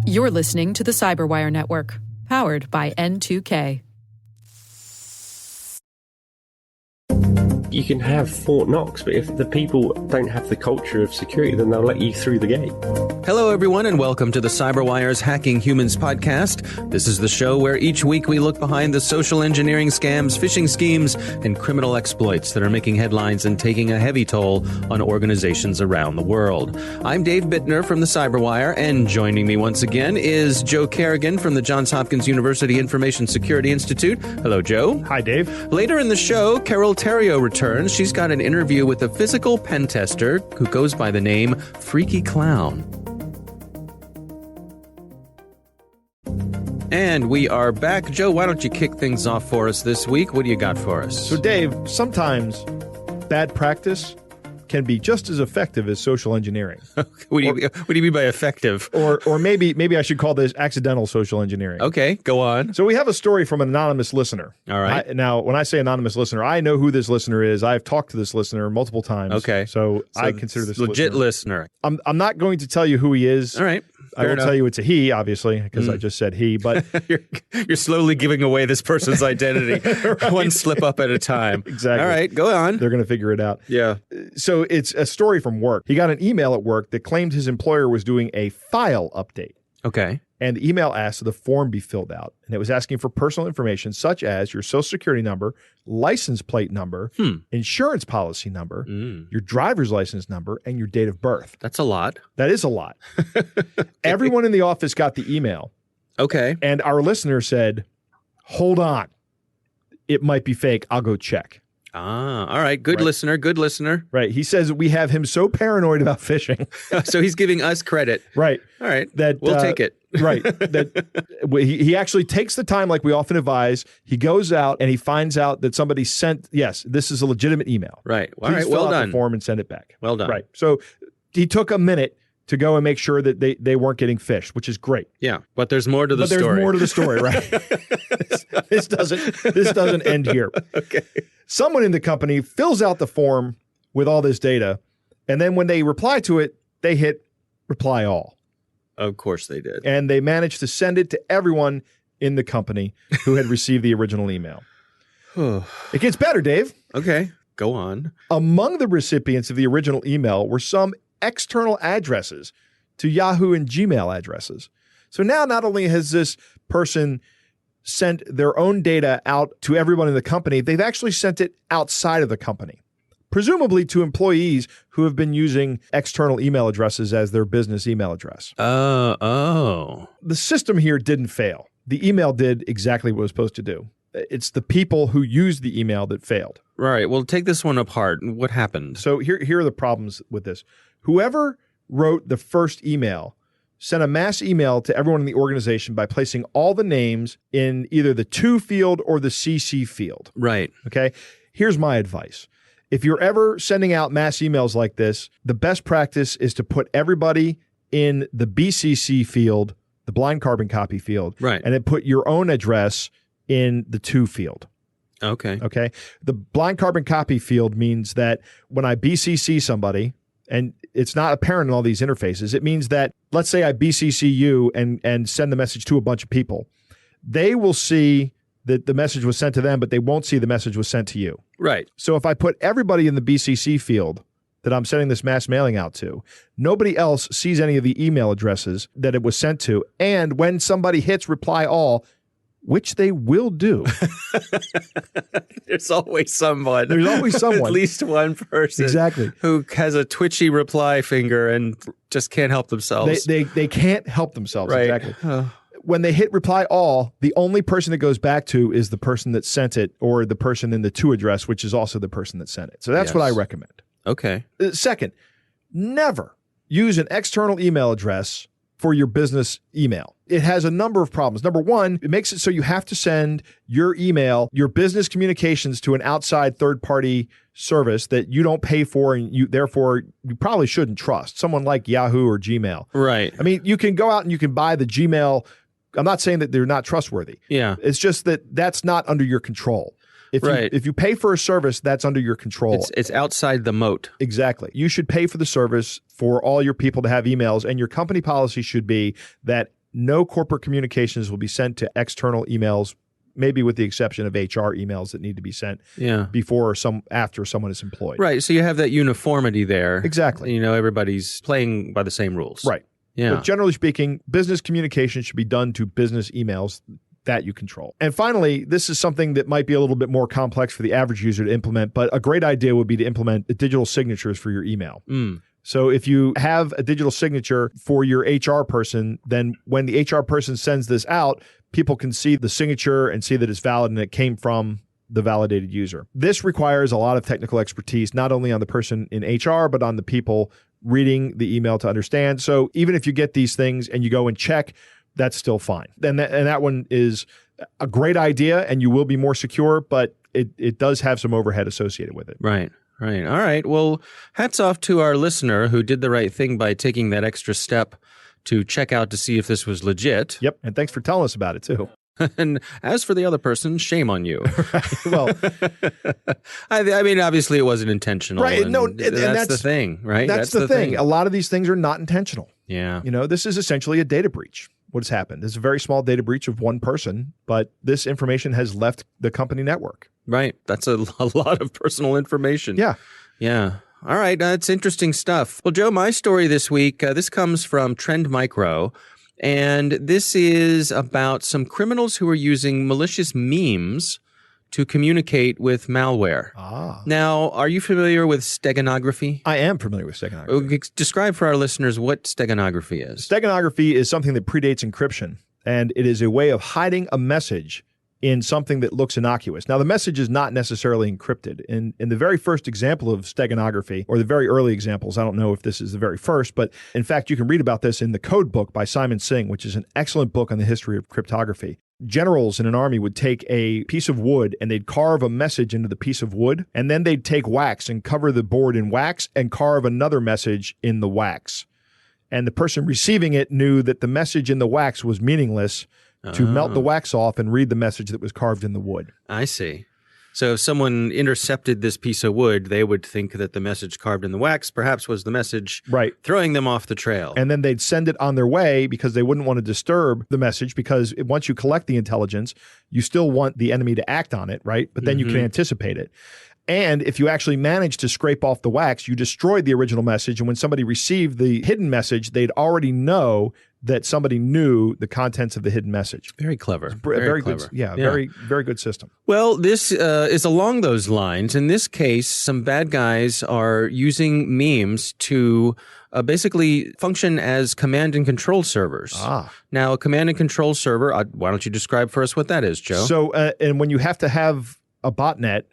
You're listening to the Cyberwire Network, powered by N2K. You can have Fort Knox, but if the people don't have the culture of security, then they'll let you through the gate. Hello, everyone, and welcome to the CyberWire's Hacking Humans podcast. This is the show where each week we look behind the social engineering scams, phishing schemes, and criminal exploits that are making headlines and taking a heavy toll on organizations around the world. I'm Dave Bittner from the CyberWire, and joining me once again is Joe Kerrigan from the Johns Hopkins University Information Security Institute. Hello, Joe. Hi, Dave. Later in the show, Carole Theriault returns. She's got an interview with a physical pen tester who goes by the name Freaky Clown. And we are back. Joe, why don't you kick things off for us this week? What do you got for us? So, Dave, sometimes bad practice can be just as effective as social engineering. What do you mean by effective? Or maybe I should call this accidental social engineering. Okay, go on. So we have a story from an anonymous listener. All right. Now, when I say anonymous listener, I know who this listener is. I've talked to this listener multiple times. Okay. So I consider this legit listener. I'm not going to tell you who he is. All right. I will tell you it's a he, obviously, because I just said he, but you're slowly giving away this person's identity, right? One slip up at a time. Exactly. All right, go on. They're going to figure it out. Yeah. So it's a story from work. He got an email at work that claimed his employer was doing a file update. Okay. And the email asked that the form be filled out. And it was asking for personal information such as your social security number, license plate number, insurance policy number, your driver's license number, and your date of birth. That's a lot. That is a lot. Everyone in the office got the email. Okay. And our listener said, hold on. It might be fake. I'll go check. Ah, all right. Good listener. Good listener. Right. He says we have him so paranoid about phishing. So he's giving us credit. Right. All right. That we'll take it. Right. That he actually takes the time, like we often advise. He goes out and he finds out that somebody sent, yes, this is a legitimate email. Right. All Please right. fill Well out done. the form and send it back. Well done. Right. So he took a minute to go and make sure that they weren't getting phished, which is great. Yeah. But there's more to the story. But there's more to the story, right? This doesn't end here. Okay. Someone in the company fills out the form with all this data, and then when they reply to it, they hit reply all. Of course they did. And they managed to send it to everyone in the company who had received the original email. It gets better, Dave. Okay. Go on. Among the recipients of the original email were some external addresses to Yahoo and Gmail addresses. So now not only has this person sent their own data out to everyone in the company, they've actually sent it outside of the company, presumably to employees who have been using external email addresses as their business email address. Oh. The system here didn't fail. The email did exactly what it was supposed to do. It's the people who used the email that failed. Right. Well, take this one apart. What happened? So here are the problems with this. Whoever wrote the first email sent a mass email to everyone in the organization by placing all the names in either the to field or the CC field. Right. Okay. Here's my advice. If you're ever sending out mass emails like this, the best practice is to put everybody in the BCC field, the blind carbon copy field, right, and then put your own address in the to field. Okay. Okay. The blind carbon copy field means that when I BCC somebody, and it's not apparent in all these interfaces, it means that, let's say I BCC you and send the message to a bunch of people. They will see that the message was sent to them, but they won't see the message was sent to you. Right. So if I put everybody in the BCC field that I'm sending this mass mailing out to, nobody else sees any of the email addresses that it was sent to. And when somebody hits reply all, which they will do. There's always someone. There's always someone. At least one person. Exactly. Who has a twitchy reply finger and just can't help themselves. They can't help themselves. Right. Exactly. When they hit reply all, the only person it goes back to is the person that sent it or the person in the to address, which is also the person that sent it. So that's what I recommend. Okay. Second, never use an external email address for your business email. It has a number of problems. Number one, it makes it so you have to send your email, your business communications to an outside third-party service that you don't pay for and you therefore you probably shouldn't trust. Someone like Yahoo or Gmail. Right. I mean, you can go out and you can buy the Gmail. I'm not saying that they're not trustworthy. Yeah. It's just that that's not under your control. If you pay for a service, that's under your control. It's outside the moat. Exactly. You should pay for the service for all your people to have emails, and your company policy should be that no corporate communications will be sent to external emails, maybe with the exception of HR emails that need to be sent before or after someone is employed. Right. So you have that uniformity there. Exactly. You know, everybody's playing by the same rules. Right. Yeah. But generally speaking, business communication should be done to business emails that you control. And finally, this is something that might be a little bit more complex for the average user to implement, but a great idea would be to implement digital signatures for your email. So if you have a digital signature for your HR person, then when the HR person sends this out, people can see the signature and see that it's valid and it came from the validated user. This requires a lot of technical expertise, not only on the person in HR, but on the people reading the email to understand. So even if you get these things and you go and check, that's still fine. And that one is a great idea, and you will be more secure, but it does have some overhead associated with it. Right. Right. All right. Well, hats off to our listener who did the right thing by taking that extra step to check out to see if this was legit. Yep. And thanks for telling us about it, too. And as for the other person, shame on you. Well, I mean, obviously it wasn't intentional. Right. And no, and that's the thing, right? That's the thing. A lot of these things are not intentional. Yeah. You know, this is essentially a data breach. What has happened? It's a very small data breach of one person, but this information has left the company network. Right. That's a lot of personal information. Yeah. Yeah. All right. That's interesting stuff. Well, Joe, my story this week, this comes from Trend Micro, and this is about some criminals who are using malicious memes to communicate with malware. Now, are you familiar with steganography? I am familiar with steganography. Describe for our listeners what steganography is. Steganography is something that predates encryption, and it is a way of hiding a message in something that looks innocuous. Now, the message is not necessarily encrypted. In the very first example of steganography, or the very early examples, I don't know if this is the very first, but in fact, you can read about this in The Code Book by Simon Singh, which is an excellent book on the history of cryptography. Generals in an army would take a piece of wood and they'd carve a message into the piece of wood, and then they'd take wax and cover the board in wax and carve another message in the wax. And the person receiving it knew that the message in the wax was meaningless to melt the wax off and read the message that was carved in the wood. I see. So if someone intercepted this piece of wood, they would think that the message carved in the wax perhaps was the message throwing them off the trail. And then they'd send it on their way because they wouldn't want to disturb the message, because once you collect the intelligence, you still want the enemy to act on it, right? But then you can anticipate it. And if you actually managed to scrape off the wax, you destroyed the original message. And when somebody received the hidden message, they'd already know that somebody knew the contents of the hidden message. Very clever. Very clever. Good. Yeah, very, very good system. Well, this is along those lines. In this case, some bad guys are using memes to basically function as command and control servers. Now, a command and control server, why don't you describe for us what that is, Joe? So, and when you have to have a botnet,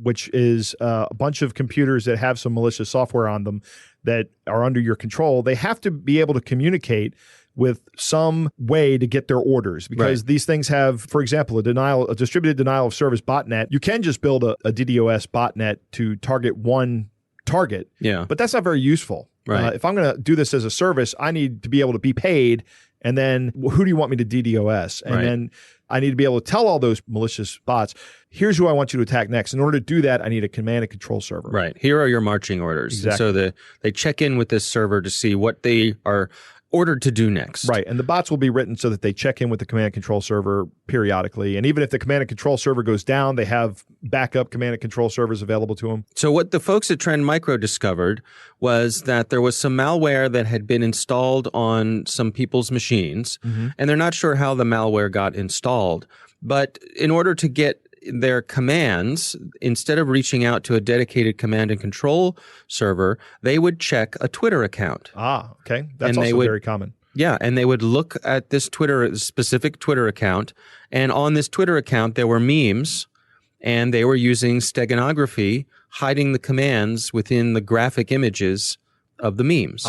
which is a bunch of computers that have some malicious software on them that are under your control, they have to be able to communicate with some way to get their orders, because these things have, for example, a distributed denial of service botnet. You can just build a DDoS botnet to target one target, but that's not very useful. If I'm going to do this as a service, I need to be able to be paid, and then who do you want me to DDoS? And then I need to be able to tell all those malicious bots, here's who I want you to attack next. In order to do that, I need a command and control server. Right. Here are your marching orders. Exactly. So they check in with this server to see what they are ordered to do next. Right. And the bots will be written so that they check in with the command and control server periodically. And even if the command and control server goes down, they have backup command and control servers available to them. So what the folks at Trend Micro discovered was that there was some malware that had been installed on some people's machines, and they're not sure how the malware got installed. But in order to get their commands, instead of reaching out to a dedicated command and control server, they would check a Twitter account. Okay. That's also very common. Yeah, and they would look at this specific Twitter account, and on this Twitter account there were memes, and they were using steganography, hiding the commands within the graphic images of the memes.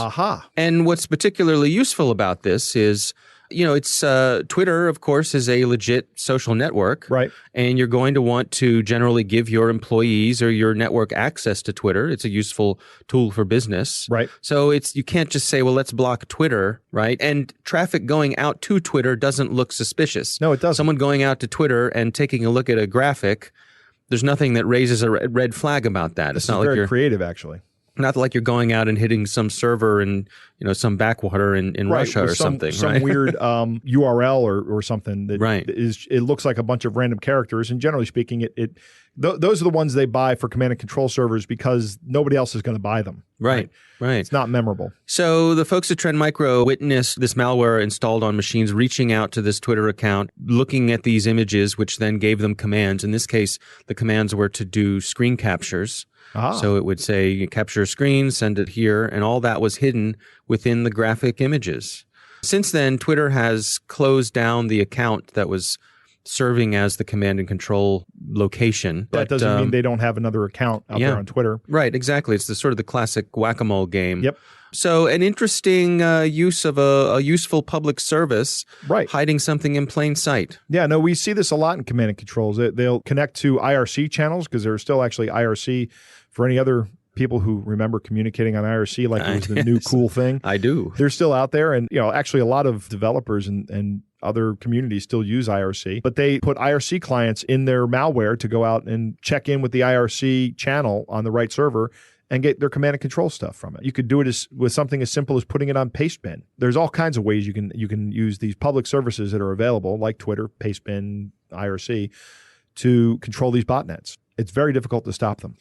And what's particularly useful about this is, it's Twitter, of course, is a legit social network. Right. And you're going to want to generally give your employees or your network access to Twitter. It's a useful tool for business. Right. So you can't just say, well, let's block Twitter, right? And traffic going out to Twitter doesn't look suspicious. No, it doesn't. Someone going out to Twitter and taking a look at a graphic There's nothing that raises a red flag about that. This it's not is like very you're creative, actually. Not like you're going out and hitting some server in, some backwater in Russia or something, some right? weird URL or something that is. It looks like a bunch of random characters, and generally speaking, those are the ones they buy for command and control servers because nobody else is going to buy them. Right. It's not memorable. So the folks at Trend Micro witnessed this malware installed on machines, reaching out to this Twitter account, looking at these images, which then gave them commands. In this case, the commands were to do screen captures. So it would say, capture a screen, send it here, and all that was hidden within the graphic images. Since then, Twitter has closed down the account that was serving as the command and control location. That doesn't mean they don't have another account out there on Twitter. Right, exactly. It's the sort of the classic whack-a-mole game. Yep. So an interesting use of a useful public service, hiding something in plain sight. Yeah, no, we see this a lot in command and controls. They'll connect to IRC channels because there's still actually IRC for any other people who remember communicating on IRC like it was the new cool thing. I do. They're still out there. And, actually a lot of developers and other communities still use IRC, but they put IRC clients in their malware to go out and check in with the IRC channel on the right server and get their command and control stuff from it. You could do it with something as simple as putting it on Pastebin. There's all kinds of ways you can use these public services that are available, like Twitter, Pastebin, IRC, to control these botnets. It's very difficult to stop them.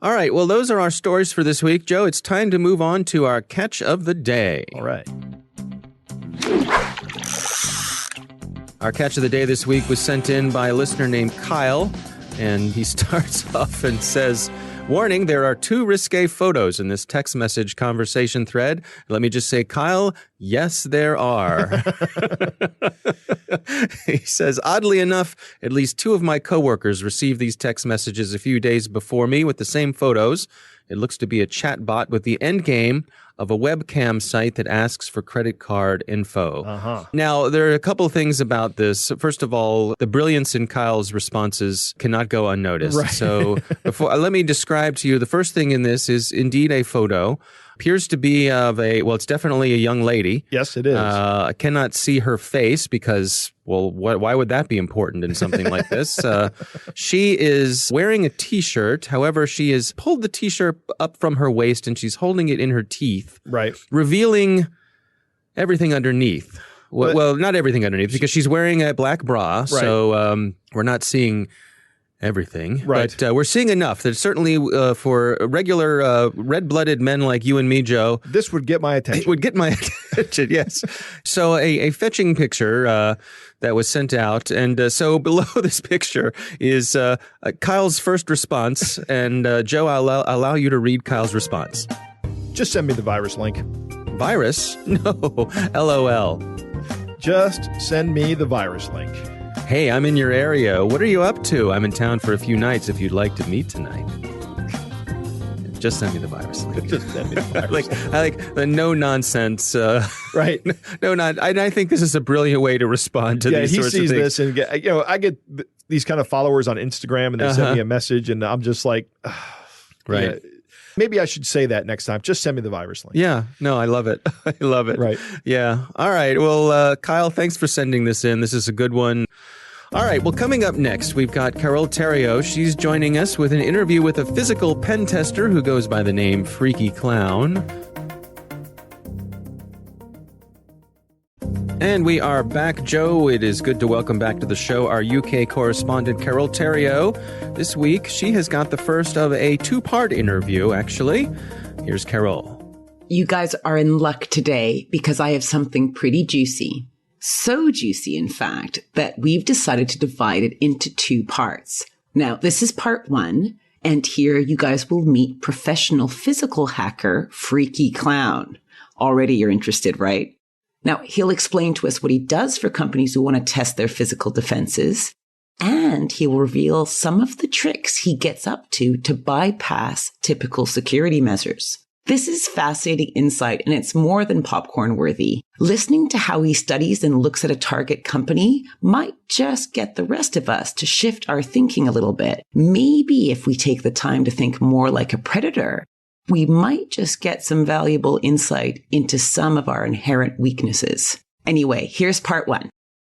All right. Well, those are our stories for this week. Joe, it's time to move on to our catch of the day. All right. Our catch of the day this week was sent in by a listener named Kyle, and he starts off and says, warning, there are 2 risque photos in this text message conversation thread. Let me just say, Kyle, yes, there are. He says, oddly enough, at least 2 of my coworkers received these text messages a few days before me with the same photos. It looks to be a chat bot with the end game of a webcam site that asks for credit card info. Now, there are a couple of things about this. First of all, the brilliance in Kyle's responses cannot go unnoticed. Right. So let me describe to you, the first thing in this is indeed a photo. Appears to be it's definitely a young lady. Yes, it is. I cannot see her face because, why would that be important in something like this? She is wearing a T-shirt. However, she has pulled the T-shirt up from her waist and she's holding it in her teeth. Right. Revealing everything underneath. Well, not everything underneath because she's wearing a black bra. Right. So we're not seeing everything. Right. But we're seeing enough that certainly for regular red-blooded men like you and me, Joe. This would get my attention. It would get my attention, yes. So a fetching picture that was sent out. And so below this picture is Kyle's first response. And Joe, I'll allow you to read Kyle's response. Just send me the virus link. Virus? No. LOL. Just send me the virus link. Hey, I'm in your area. What are you up to? I'm in town for a few nights if you'd like to meet tonight. Just send me the virus link. Just send me the virus I like the no nonsense. Right. I think this is a brilliant way to respond to these sorts of things. Yeah, he sees this and I get these kind of followers on Instagram and they send me a message and I'm just like, right. Yeah, maybe I should say that next time. Just send me the virus link. Yeah. No, I love it. I love it. Right. Yeah. All right. Well, Kyle, thanks for sending this in. This is a good one. All right. Well, coming up next, we've got Carole Theriault. She's joining us with an interview with a physical pen tester who goes by the name Freaky Clown. And we are back, Joe. It is good to welcome back to the show our UK correspondent, Carole Theriault. This week, she has got the first of a 2-part interview, actually. Here's Carole. You guys are in luck today because I have something pretty juicy. So juicy, in fact, that we've decided to divide it into 2 parts. Now, this is part 1, and here you guys will meet professional physical hacker Freaky Clown. Already you're interested, right? Now, he'll explain to us what he does for companies who want to test their physical defenses, and he will reveal some of the tricks he gets up to bypass typical security measures. This is fascinating insight, and it's more than popcorn worthy. Listening to how he studies and looks at a target company might just get the rest of us to shift our thinking a little bit. Maybe if we take the time to think more like a predator, we might just get some valuable insight into some of our inherent weaknesses. Anyway, here's part 1.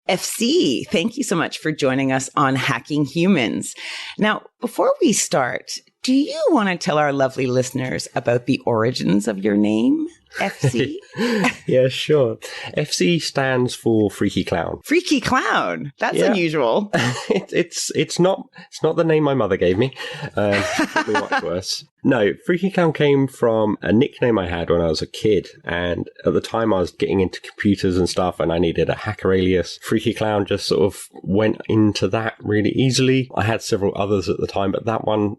FC, thank you so much for joining us on Hacking Humans. Now, before we start, do you want to tell our lovely listeners about the origins of your name, FC? Yeah, sure. FC stands for Freaky Clown. Freaky Clown. That's unusual. It's not the name my mother gave me. Probably much worse. No, Freaky Clown came from a nickname I had when I was a kid. And at the time I was getting into computers and stuff and I needed a hacker alias. Freaky Clown just sort of went into that really easily. I had several others at the time, but that one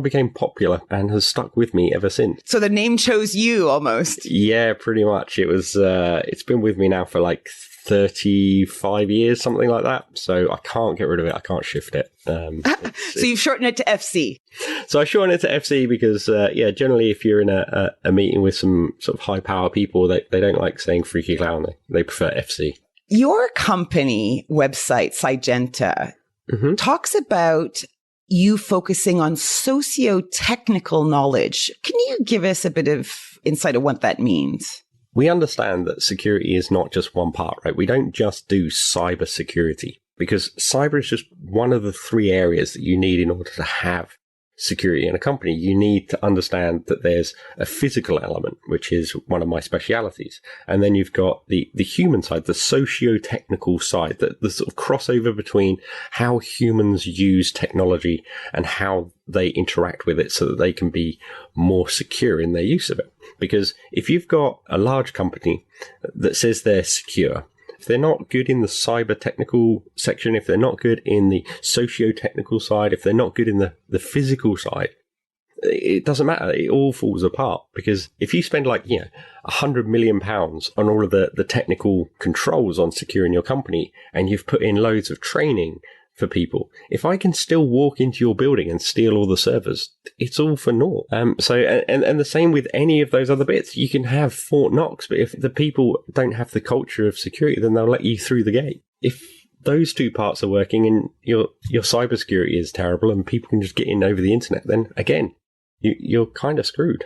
became popular and has stuck with me ever since. So the name chose you almost. Yeah, pretty much. It was, it's been with me now for like 35 years, something like that. So I can't get rid of it. I can't shift it. So you've shortened it to FC. So I shortened it to FC because, generally if you're in a meeting with some sort of high power people, they don't like saying Freaky Clown. They prefer FC. Your company website, Sygenta, talks about you focusing on socio-technical knowledge. Can you give us a bit of insight of what that means? We understand that security is not just one part, right? We don't just do cyber security because cyber is just one of the three areas that you need in order to have security in a company. You need to understand that there's a physical element, which is one of my specialities. And then you've got the human side, the socio-technical side, the sort of crossover between how humans use technology and how they interact with it so that they can be more secure in their use of it. Because if you've got a large company that says they're secure, if they're not good in the cyber technical section, if they're not good in the socio-technical side, if they're not good in the physical side, it doesn't matter. It all falls apart. Because if you spend £100 million on all of the technical controls on securing your company, and you've put in loads of training for people, if I can still walk into your building and steal all the servers, it's all for naught. So the same with any of those other bits. You can have Fort Knox, but if the people don't have the culture of security, then they'll let you through the gate. If those two parts are working and your cybersecurity is terrible and people can just get in over the internet, then again, you're kind of screwed.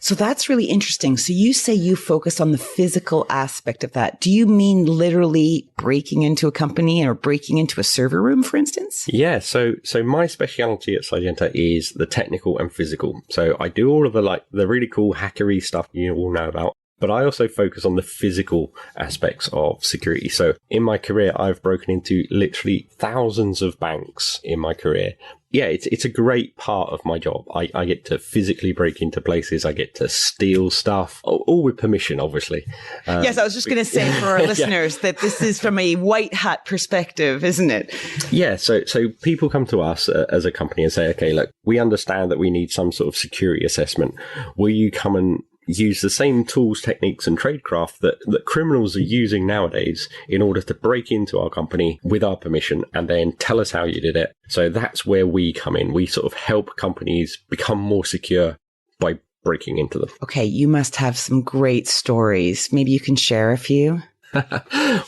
So that's really interesting. So you say you focus on the physical aspect of that. Do you mean literally breaking into a company or breaking into a server room, for instance? Yeah. So my specialty at Sygenta is the technical and physical. So I do all of the really cool hackery stuff you all know about. But I also focus on the physical aspects of security. So in my career, I've broken into literally thousands of banks in my career. Yeah, it's a great part of my job. I get to physically break into places. I get to steal stuff, all with permission, obviously. Yes, I was just going to say for our listeners that this is from a white hat perspective, isn't it? Yeah, so people come to us as a company and say, okay, look, we understand that we need some sort of security assessment. Will you come and use the same tools, techniques and tradecraft that criminals are using nowadays in order to break into our company with our permission and then tell us how you did it? So that's where we come in. We sort of help companies become more secure by breaking into them. Okay, you must have some great stories. Maybe you can share a few.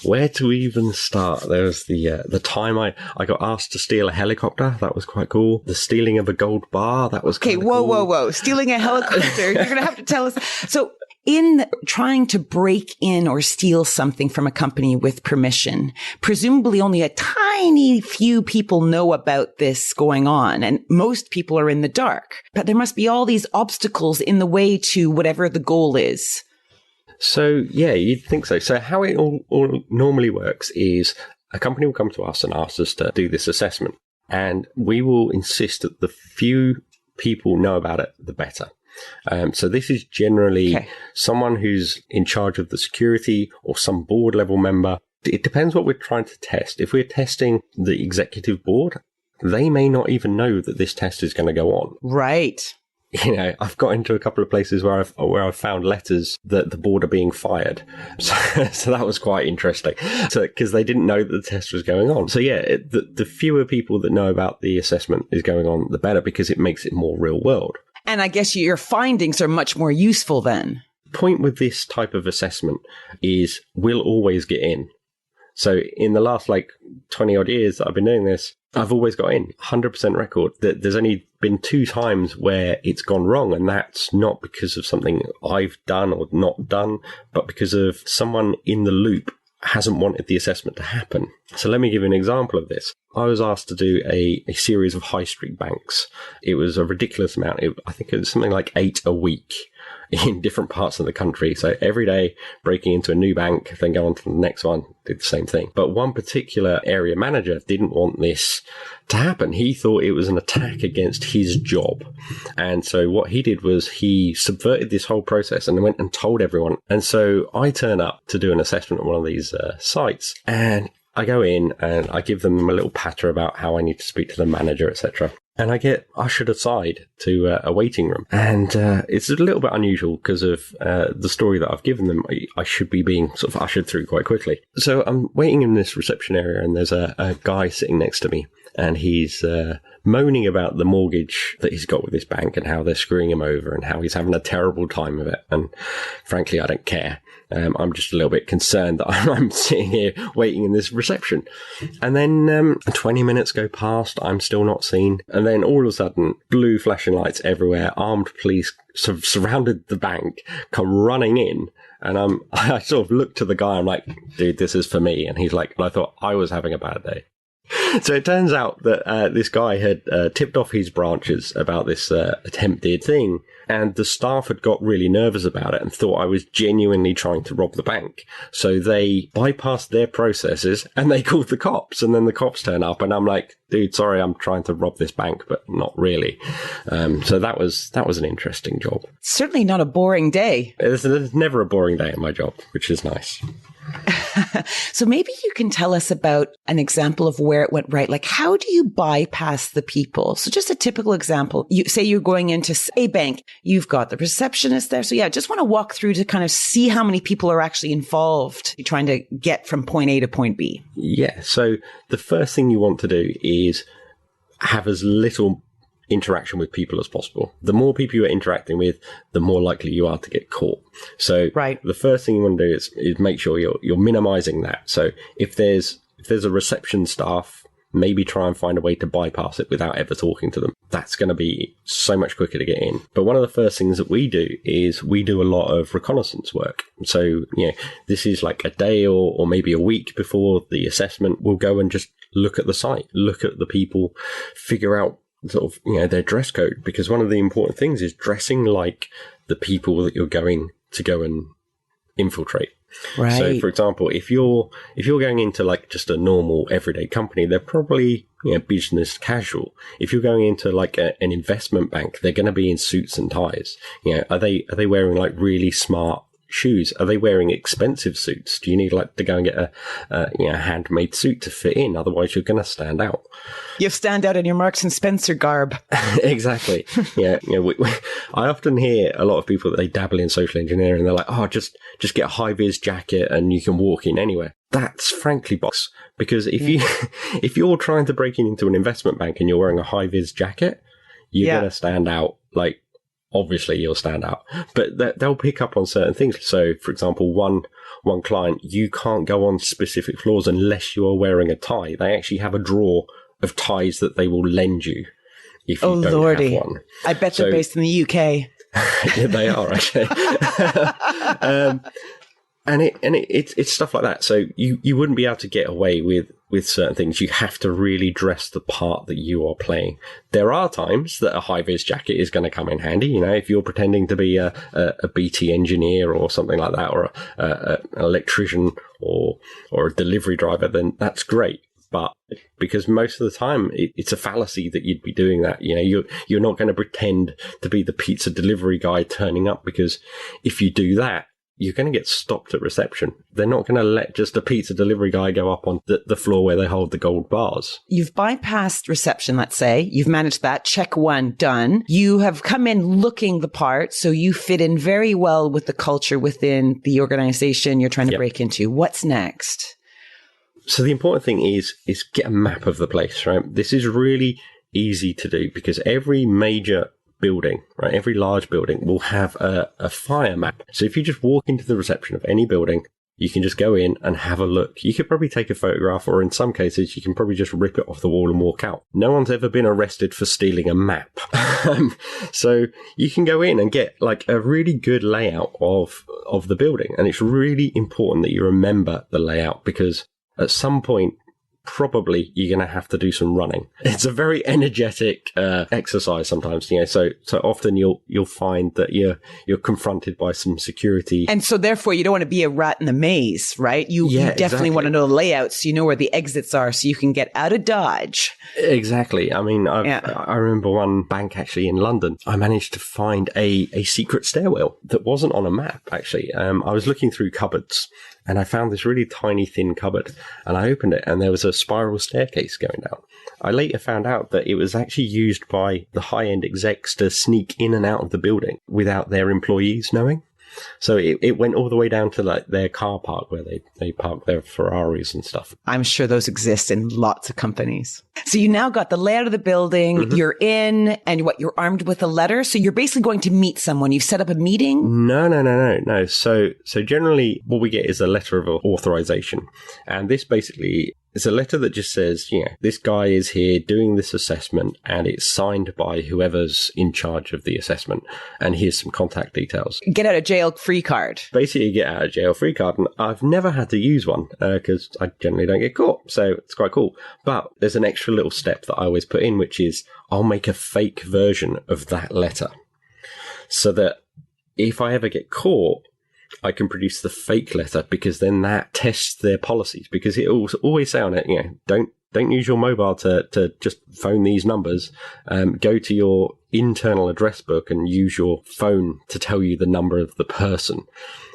Where to even start? There was the time I got asked to steal a helicopter. That was quite cool. The stealing of a gold bar. That was okay. Whoa. Stealing a helicopter. You're going to have to tell us. So in trying to break in or steal something from a company with permission, presumably only a tiny few people know about this going on, and most people are in the dark. But there must be all these obstacles in the way to whatever the goal is. So, yeah, you'd think so. So how it all normally works is a company will come to us and ask us to do this assessment. And we will insist that the few people know about it, the better. So this is generally someone who's in charge of the security or some board level member. It depends what we're trying to test. If we're testing the executive board, they may not even know that this test is going to go on. Right. I've got into a couple of places where I've found letters that the board are being fired. So that was quite interesting. So because they didn't know that the test was going on. So yeah, the fewer people that know about the assessment is going on, the better, because it makes it more real world. And I guess your findings are much more useful then. Point with this type of assessment is we'll always get in. So in the last 20 odd years that I've been doing this, I've always got in 100% record. There's only been 2 times where it's gone wrong. And that's not because of something I've done or not done, but because of someone in the loop hasn't wanted the assessment to happen. So let me give you an example of this. I was asked to do a series of high street banks. It was a ridiculous amount. I think it was something like 8 a week in different parts of the country. So every day breaking into a new bank, then go on to the next one, did the same thing. But one particular area manager didn't want this to happen. He thought it was an attack against his job. And so what he did was he subverted this whole process and went and told everyone. And so I turn up to do an assessment on one of these sites, and I go in and I give them a little patter about how I need to speak to the manager, etc. And I get ushered aside to a waiting room. And it's a little bit unusual because of the story that I've given them. I should be being sort of ushered through quite quickly. So I'm waiting in this reception area, and there's a guy sitting next to me. And he's moaning about the mortgage that he's got with this bank and how they're screwing him over and how he's having a terrible time of it. And frankly, I don't care. I'm just a little bit concerned that I'm sitting here waiting in this reception. And then 20 minutes go past. I'm still not seen. And then all of a sudden, blue flashing lights everywhere. Armed police sort of surrounded the bank, come running in. And I sort of look to the guy. I'm like, dude, this is for me. And he's like, I thought I was having a bad day. So it turns out that this guy had tipped off his branches about this attempted thing, and the staff had got really nervous about it and thought I was genuinely trying to rob the bank. So they bypassed their processes and they called the cops, and then the cops turn up, and I'm like, dude, sorry, I'm trying to rob this bank, but not really. So that was an interesting job. Certainly not a boring day. There's never a boring day in my job, which is nice. So maybe you can tell us about an example of where it went right. Like, how do you bypass the people? So just a typical example. You say you're going into a bank, you've got the receptionist there. So yeah, just want to walk through to kind of see how many people are actually involved trying to get from point A to point B. Yeah. So the first thing you want to do is have as little interaction with people as possible. The more people you're interacting with, the more likely you are to get caught. So right. The first thing you want to do is make sure you're minimizing that. So if there's a reception staff, maybe try and find a way to bypass it without ever talking to them. That's going to be so much quicker to get in. But one of the first things that we do is we do a lot of reconnaissance work. So, this is like a day or maybe a week before the assessment. We'll go and just look at the site, look at the people, figure out sort of, their dress code, because one of the important things is dressing like the people that you're going to go and infiltrate. Right. So, for example, if you're going into like just a normal everyday company, they're probably business casual. If you're going into like an investment bank, they're going to be in suits and ties. Are they wearing like really smart shoes? Are they wearing expensive suits? Do you need like to go and get a handmade suit to fit in? Otherwise, you're going to stand out. You stand out in your Marks and Spencer garb. Exactly. I often hear a lot of people that they dabble in social engineering. They're like, oh, just get a high vis jacket and you can walk in anywhere. That's frankly box, because if you're trying to break into an investment bank and you're wearing a high vis jacket, you're going to stand out. Like, obviously you'll stand out, but they'll pick up on certain things. So, for example, one client, you can't go on specific floors unless you are wearing a tie. They actually have a drawer of ties that they will lend you if you don't Lordy. have one. I bet they're based in the UK. Yeah, they are actually. And it's stuff like that. So you wouldn't be able to get away with certain things. You have to really dress the part that you are playing. There are times that a high-vis jacket is going to come in handy. If you're pretending to be a BT engineer or something like that, or an electrician or a delivery driver, then that's great. But because most of the time it's a fallacy that you'd be doing that. You're not going to pretend to be the pizza delivery guy turning up, because if you do that, you're going to get stopped at reception. They're not going to let just a pizza delivery guy go up on the floor where they hold the gold bars. You've bypassed reception, let's say. You've managed that. Check one, done. You have come in looking the part, so you fit in very well with the culture within the organization you're trying to break into. What's next? So the important thing is get a map of the place, right? This is really easy to do because every major building, right? Every large building will have a fire map. So if you just walk into the reception of any building, You can just go in and have a look. You could probably take a photograph, or in some cases, you can probably just rip it off the wall and walk out. No one's ever been arrested for stealing a map. So you can go in and get like a really good layout of the building. And it's really important that you remember the layout, because at some point, probably you're going to have to do some running. It's a very energetic exercise sometimes, so often you'll find that you're confronted by some security. And so therefore you don't want to be a rat in the maze, right? You definitely want to know the layouts, so you know where the exits are, so you can get out of Dodge. Exactly. I mean, I remember one bank actually in London, I managed to find a secret stairwell that wasn't on a map, actually. I was looking through cupboards, and I found this really tiny, thin cupboard, and I opened it, and there was a spiral staircase going down. I later found out that it was actually used by the high-end execs to sneak in and out of the building without their employees knowing. So it went all the way down to like their car park where they park their Ferraris and stuff. I'm sure those exist in lots of companies. So you now got the layout of the building, you're in, and you're armed with a letter. So you're basically going to meet someone. You've set up a meeting? No. So generally what we get is a letter of authorization. And this basically is a letter that just says, this guy is here doing this assessment, and it's signed by whoever's in charge of the assessment. And here's some contact details. Get out of jail free card. Basically, get out of jail free card. And I've never had to use one because I generally don't get caught. So it's quite cool. But there's an extra little step that I always put in, which is I'll make a fake version of that letter so that if I ever get caught, I can produce the fake letter, because then that tests their policies, because it will always say on it, don't use your mobile to just phone these numbers. Go to your internal address book and use your phone to tell you the number of the person.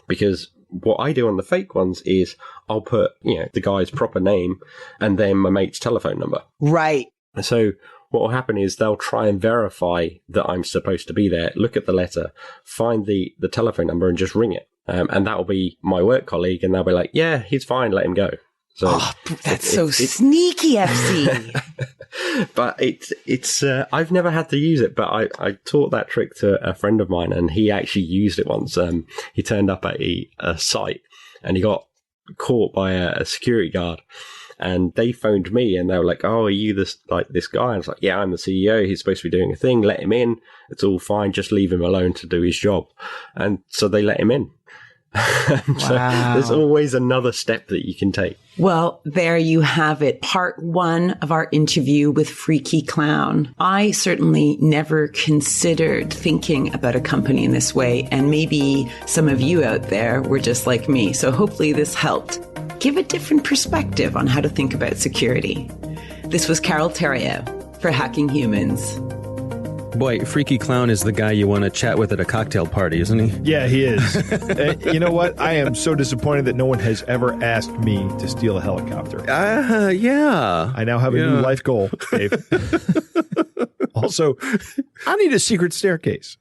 Because what I do on the fake ones is I'll put, the guy's proper name and then my mate's telephone number. Right. So what will happen is they'll try and verify that I'm supposed to be there, look at the letter, find the telephone number and just ring it. And that will be my work colleague, and they'll be like, yeah, he's fine, let him go. So that's sneaky, FC. But it's I've never had to use it, but I taught that trick to a friend of mine, and he actually used it once. He turned up at a site, and he got caught by a security guard. And they phoned me, and they were like, "Oh, are you this guy?" And I was like, "Yeah, I'm the CEO. He's supposed to be doing a thing. Let him in. It's all fine. Just leave him alone to do his job." And so they let him in. So there's always another step that you can take. Well, there you have it. Part 1 of our interview with Freaky Clown. I certainly never considered thinking about a company in this way. And maybe some of you out there were just like me. So hopefully this helped give a different perspective on how to think about security. This was Carole Theriault for Hacking Humans. Boy, Freaky Clown is the guy you want to chat with at a cocktail party, isn't he? Yeah, he is. You know what? I am so disappointed that no one has ever asked me to steal a helicopter. Yeah. I now have a new life goal, Dave. Also, I need a secret staircase.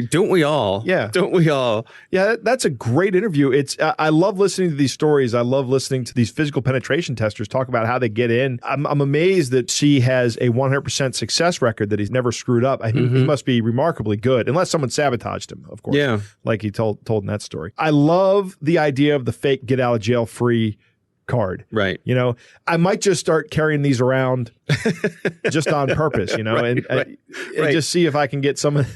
Don't we all? Yeah. Don't we all? Yeah, that's a great interview. I love listening to these stories. I love listening to these physical penetration testers talk about how they get in. I'm amazed that she has a 100% success record, that he's never screwed up. I think he must be remarkably good, unless someone sabotaged him, of course. Yeah. Like he told in that story. I love the idea of the fake get out of jail free card. Right. I might just start carrying these around just on purpose, and just see if I can get some.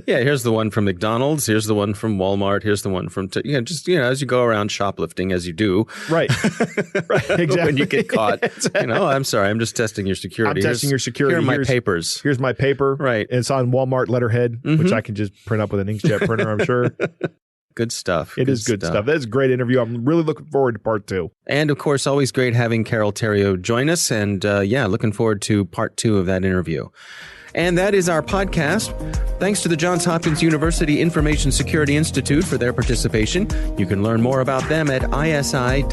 Yeah, here's the one from McDonald's. Here's the one from Walmart. Here's the one from, as you go around shoplifting, as you do. Right. Exactly. When you get caught. I'm sorry, I'm just testing your security. I'm testing your security. Here are my papers. Here's my paper. Right. It's on Walmart letterhead, which I can just print up with an inkjet printer, I'm sure. Good stuff. It is good stuff. That's a great interview. I'm really looking forward to part 2. And, of course, always great having Carole Theriault join us. And, looking forward to part 2 of that interview. And that is our podcast. Thanks to the Johns Hopkins University Information Security Institute for their participation. You can learn more about them at isi.jhu.edu.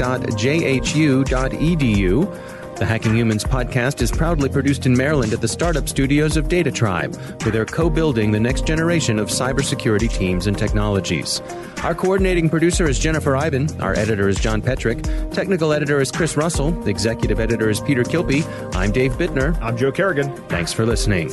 The Hacking Humans podcast is proudly produced in Maryland at the startup studios of Data Tribe, where they're co-building the next generation of cybersecurity teams and technologies. Our coordinating producer is Jennifer Ivan. Our editor is John Petrick. Technical editor is Chris Russell. Executive editor is Peter Kilpie. I'm Dave Bittner. I'm Joe Kerrigan. Thanks for listening.